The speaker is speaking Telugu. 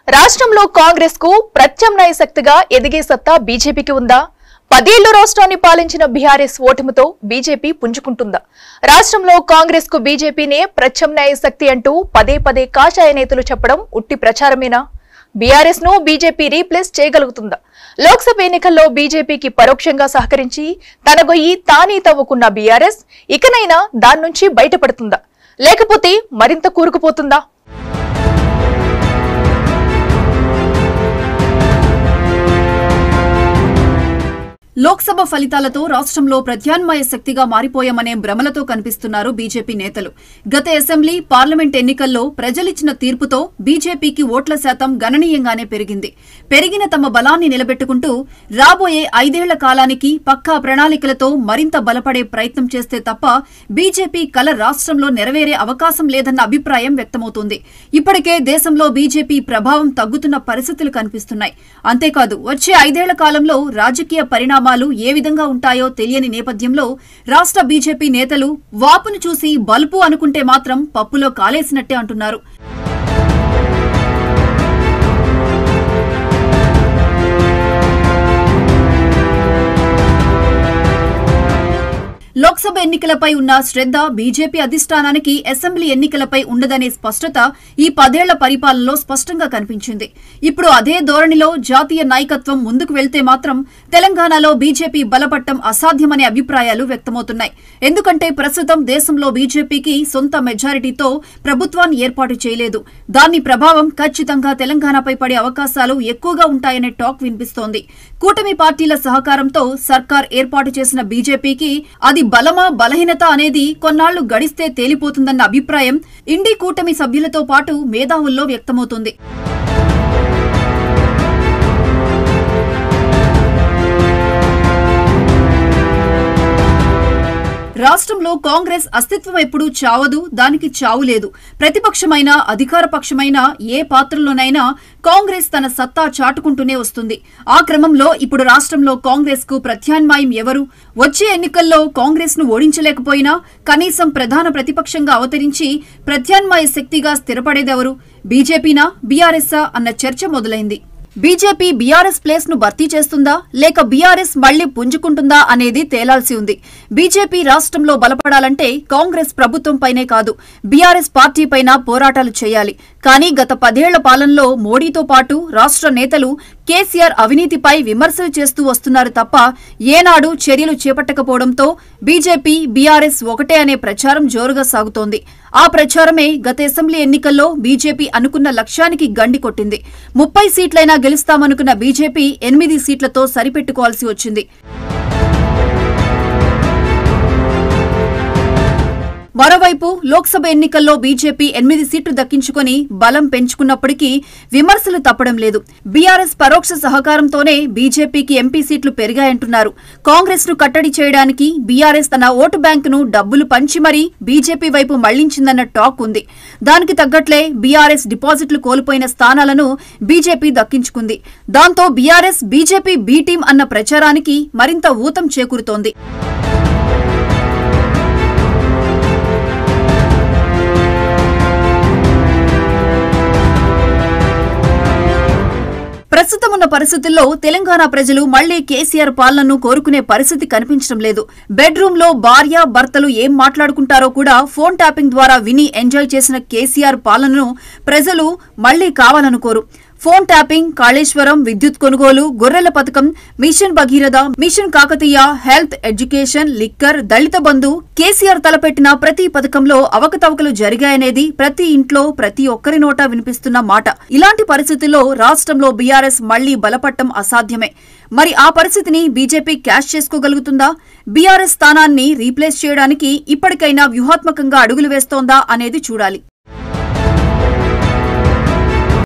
రాష్ట్రంలో కాంగ్రెస్ కు ప్రత్యామ్నాయ శక్తిగా ఎదిగే సత్తా బీజేపీకి ఉందా? 10 ఏళ్లు రాష్ట్రాన్ని పాలించిన బీఆర్ఎస్ ఓటమితో బీజేపీ పుంజుకుంటుందా? రాష్ట్రంలో కాంగ్రెస్ కు బీజేపీనే ప్రత్యామ్నాయ శక్తి అంటూ పదే పదే కాషాయ నేతలు చెప్పడం ఉట్టి ప్రచారమేనా? బీఆర్ఎస్ ను బీజేపీ రీప్లేస్ చేయగలుగుతుందా? లోక్సభ ఎన్నికల్లో బీజేపీకి పరోక్షంగా సహకరించి తన గొయ్యి తానే తవ్వుకున్న బీఆర్ఎస్ ఇకనైనా దాని నుంచి బయటపడుతుందా, లేకపోతే మరింత కూరుకుపోతుందా? లోక్సభ ఫలితాలతో రాష్ట్రంలో ప్రత్యామ్నాయ శక్తిగా మారిపోయామనే భ్రమలతో కనిపిస్తున్నారు బీజేపీ నేతలు. గత అసెంబ్లీ, పార్లమెంట్ ఎన్నికల్లో ప్రజలిచ్చిన తీర్పుతో బీజేపీకి ఓట్ల శాతం గణనీయంగానే పెరిగింది. పెరిగిన తమ బలాన్ని నిలబెట్టుకుంటూ రాబోయే 5 ఏళ్ల కాలానికి పక్కా ప్రణాళికలతో మరింత బలపడే ప్రయత్నం చేస్తే తప్ప బీజేపీ కల రాష్ట్రంలో నెరవేరే అవకాశం లేదన్న అభిప్రాయం వ్యక్తమవుతోంది. ఇప్పటికే దేశంలో బీజేపీ ప్రభావం తగ్గుతున్న పరిస్థితులు కనిపిస్తున్నాయి. అంతేకాదు వచ్చే 5 ఏళ్ల కాలంలో రాజకీయ పరిణామాలు ఏ విధంగా ఉంటాయో తెలియని నేపథ్యంలో రాష్ట్ర బీజేపీ నేతలు వాపును చూసి బల్పు అనుకుంటే మాత్రం పప్పులో కాలేసినట్టే అంటున్నారు. లోక్సభ ఎన్నికలపై ఉన్న శ్రద్ధ బీజేపీ అధిష్టానానికి అసెంబ్లీ ఎన్నికలపై ఉండదనే స్పష్టత ఈ 10 ఏళ్ల పరిపాలనలో స్పష్టంగా కనిపించింది. ఇప్పుడు అదే ధోరణిలో జాతీయ నాయకత్వం ముందుకు వెళ్తే మాత్రం తెలంగాణలో బీజేపీ బలపడటం అసాధ్యమనే అభిప్రాయాలు వ్యక్తమవుతున్నాయి. ఎందుకంటే ప్రస్తుతం దేశంలో బీజేపీకి సొంత మెజారిటీతో ప్రభుత్వాన్ని ఏర్పాటు చేయలేదు. దాని ప్రభావం ఖచ్చితంగా తెలంగాణపై పడే అవకాశాలు ఎక్కువగా ఉంటాయనే టాక్ వినిపిస్తోంది. కూటమి పార్టీల సహకారంతో సర్కార్ ఏర్పాటు చేసిన బీజేపీకి అది బలమా బలహీనత అనేది కొన్నాళ్లు గడిస్తే తేలిపోతుందన్న అభిప్రాయం ఇండి కూటమి సభ్యులతో పాటు మేధావుల్లో వ్యక్తమవుతోంది. రాష్ట్రంలో కాంగ్రెస్ అస్తిత్వం ఎప్పుడూ చావదు, దానికి చావు లేదు. ప్రతిపక్షమైన అధికార పక్షమైన ఏ పాత్రలోనైనా కాంగ్రెస్ తన సత్తా చాటుకుంటూనే వస్తుంది. ఆ క్రమంలో ఇప్పుడు రాష్ట్రంలో కాంగ్రెస్ కు ప్రత్యామ్నాయం ఎవరు? వచ్చే ఎన్నికల్లో కాంగ్రెస్ ను ఓడించలేకపోయినా కనీసం ప్రధాన ప్రతిపక్షంగా అవతరించి ప్రత్యామ్నాయ శక్తిగా స్థిరపడేదెవరు? బీజేపీనా, బీఆర్ఎస్సా అన్న చర్చ మొదలైంది. బీజేపీ బీఆర్ఎస్ ప్లేస్ ను భర్తీ చేస్తుందా లేక బీఆర్ఎస్ మళ్లీ పుంజుకుంటుందా అనేది తేలాల్సి ఉంది. బీజేపీ రాష్ట్రంలో బలపడాలంటే కాంగ్రెస్ ప్రభుత్వంపైనే కాదు, బీఆర్ఎస్ పార్టీపైన పోరాటాలు చేయాలి. కానీ గత 10 ఏళ్ల పాలనలో మోడీతో పాటు రాష్ట్ర నేతలు కేసీఆర్ అవినీతిపై విమర్శలు చేస్తూ వస్తున్నారు తప్ప ఏనాడు చర్యలు చేపట్టకపోవడంతో బీజేపీ బీఆర్ఎస్ ఒకటే అనే ప్రచారం జోరుగా సాగుతోంది. ఆ ప్రచారమే గత అసెంబ్లీ ఎన్నికల్లో బీజేపీ అనుకున్న లక్ష్యానికి గండి కొట్టింది. 30 సీట్లైనా గెలుస్తామనుకున్న బీజేపీ 8 సీట్లతో సరిపెట్టుకోవాల్సి వచ్చింది. మరోవైపు లోక్సభ ఎన్నికల్లో బీజేపీ 8 సీట్లు దక్కించుకుని బలం పెంచుకున్నప్పటికీ విమర్శలు తప్పడం లేదు. బీఆర్ఎస్ పరోక్ష సహకారంతోనే బీజేపీకి ఎంపీ సీట్లు పెరిగాయంటున్నారు. కాంగ్రెస్ ను కట్టడి చేయడానికి బీఆర్ఎస్ తన ఓటు బ్యాంకును డబ్బులు పంచి మరీ బీజేపీ వైపు మళ్లించిందన్న టాక్ ఉంది. దానికి తగ్గట్లే బీఆర్ఎస్ డిపాజిట్లు కోల్పోయిన స్థానాలను బీజేపీ దక్కించుకుంది. దాంతో బీఆర్ఎస్ బీజేపీ బీ టీం అన్న ప్రచారానికి మరింత ఊతం చేకూరుతోంది. ప్రస్తుతం ఉన్న పరిస్థితుల్లో తెలంగాణ ప్రజలు మళ్లీ కేసీఆర్ పాలనను కోరుకునే పరిస్థితి కనిపించడం లేదు. బెడ్రూమ్ లో భార్య భర్తలు ఏం మాట్లాడుకుంటారో కూడా ఫోన్ ట్యాపింగ్ ద్వారా విని ఎంజాయ్ చేసిన కేసీఆర్ పాలనను ప్రజలు మళ్లీ కావాలనుకోరు. ఫోన్ ట్యాపింగ్, కాళేశ్వరం, విద్యుత్ కొనుగోలు, గొర్రెల పథకం, mission Bhagiratha, mission Kakatiya, health, education, liquor, Dalit Bandhu, KCR తలపెట్టిన ప్రతి పథకంలో అవకతవకలు జరిగాయనేది ప్రతి ఇంట్లో ప్రతి ఒక్కరి నోటా వినిపిస్తున్న మాట. ఇలాంటి పరిస్థితుల్లో రాష్ట్రంలో బీఆర్ఎస్ మళ్లీ బలపడటం అసాధ్యమే. మరి ఆ పరిస్థితిని బీజేపీ క్యాష్ చేసుకోగలుగుతుందా? బీఆర్ఎస్ స్థానాన్ని రీప్లేస్ చేయడానికి ఇప్పటికైనా వ్యూహాత్మకంగా అడుగులు వేస్తోందా అనేది చూడాలి.